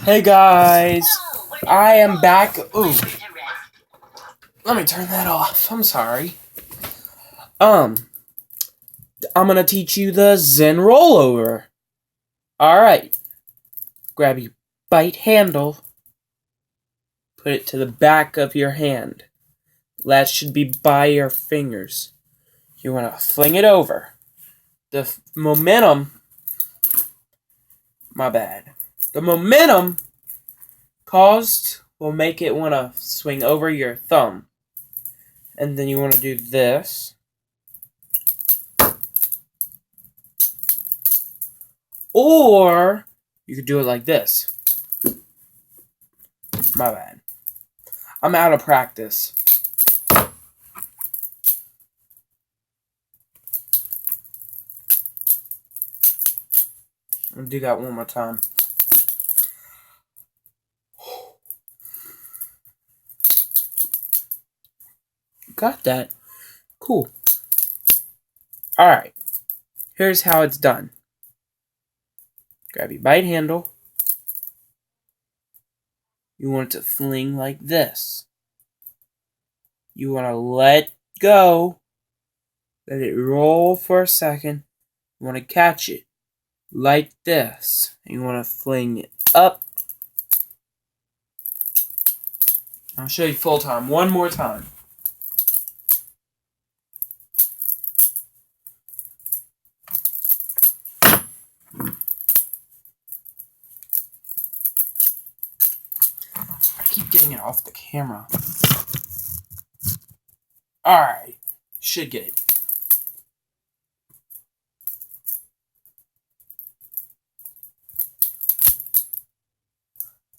Hey guys, I am back. Ooh, let me turn that off. I'm sorry. I'm gonna teach you the Zen rollover. Alright, grab your bite handle, put it to the back of your hand. That should be by your fingers. You wanna fling it over. The momentum, the momentum caused will make it wanna swing over your thumb. And then you wanna do this. Or you could do it like this. My bad. I'm out of practice. I'll do that one more time. Got that. Cool. Alright. Here's how it's done. Grab your bite handle. You want it to fling like this. You want to let go. Let it roll for a second. You want to catch it like this. You want to fling it up. I'll show you full time. One more time. I keep getting it off the camera. Alright. Should get it.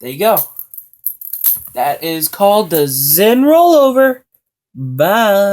There you go. That is called the Zen rollover. Bye.